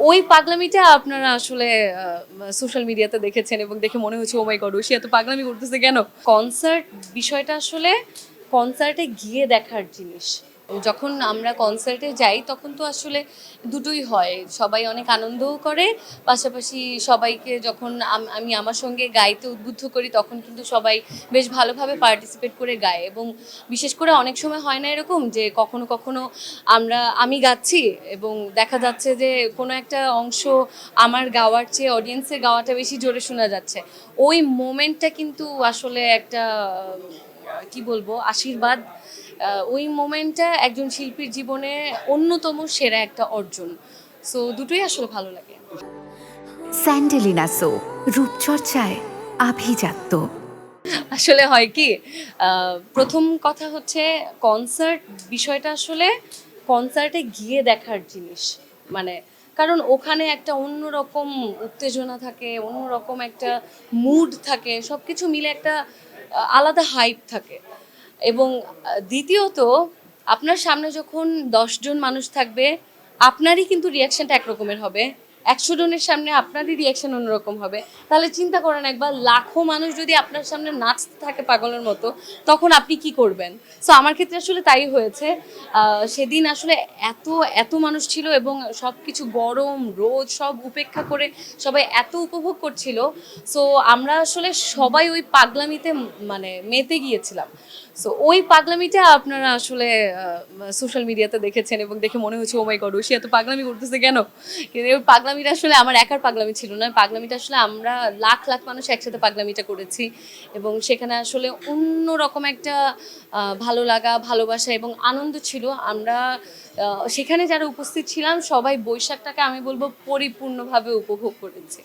ওই পাগলামিটা আপনারা আসলে সোশ্যাল মিডিয়াতে দেখেছেন এবং দেখে মনে হচ্ছে ও মাই গড সে এত পাগলামি করতেছে কেন। কনসার্ট বিষয়টা আসলে কনসার্টে গিয়ে দেখার জিনিস। যখন আমরা কনসার্টে যাই তখন তো আসলে দুটোই হয়, সবাই অনেক আনন্দও করে, পাশাপাশি সবাইকে যখন আমি আমার সঙ্গে গাইতে উদ্বুদ্ধ করি তখন কিন্তু সবাই বেশ ভালোভাবে পার্টিসিপেট করে গায়। এবং বিশেষ করে অনেক সময় হয় না এরকম যে কখনো কখনো আমি গাচ্ছি এবং দেখা যাচ্ছে যে কোনো একটা অংশ আমার গাওয়ার চেয়ে অডিয়েন্সের গাওয়াটা বেশি জোরে শোনা যাচ্ছে। ওই মোমেন্টটা কিন্তু আসলে একটা কি বলবো আশীর্বাদ। ওই মোমেন্টটা একজন শিল্পীর জীবনে অন্যতম সেরা একটা অর্জন। সো দুটোই আসলে ভালো লাগে। স্যান্ডেলিনা সো রূপচর্চায় আভিজাত্য। আসলে হয় কি, প্রথম কথা হচ্ছে কনসার্ট বিষয়টা আসলে কনসার্টে গিয়ে দেখার জিনিস। মানে কারণ ওখানে একটা অন্যরকম উত্তেজনা থাকে, অন্যরকম একটা মুড থাকে, সব কিছু মিলে একটা আলাদা হাইপ থাকে। এবং দ্বিতীয়ত আপনার সামনে যখন 10 জন মানুষ থাকবে আপনারই কিন্তু রিয়াকশনটা একরকমের হবে, 100 জনের সামনে আপনারই রিয়াকশন অন্যরকম হবে। তাহলে চিন্তা করেন একবার, লাখো মানুষ যদি আপনার সামনে নাচতে থাকে পাগলের মতো, তখন আপনি কি করবেন? সো আমার ক্ষেত্রে আসলে তাই হয়েছে। সেদিন আসলে এত এত মানুষ ছিল এবং সব কিছু গরম রোদ সব উপেক্ষা করে সবাই এত উপভোগ করছিল। সো আমরা আসলে সবাই ওই পাগলামিতে মানে মেতে গিয়েছিলাম। সো ওই পাগলামিটা আপনারা আসলে সোশ্যাল মিডিয়াতে দেখেছেন এবং দেখে মনে হচ্ছে ও মাই গড সে এত পাগলামি করতেছে কেন। কিন্তু ওই পাগলামিটা আসলে আমার একার পাগলামি ছিল না, পাগলামিটা আসলে আমরা লাখ লাখ মানুষ একসাথে পাগলামিটা করেছি। এবং সেখানে আসলে অন্যরকম একটা ভালো লাগা, ভালোবাসা এবং আনন্দ ছিল। আমরা সেখানে যারা উপস্থিত ছিলাম সবাই বৈশাখটাকে আমি বলবো পরিপূর্ণভাবে উপভোগ করেছি।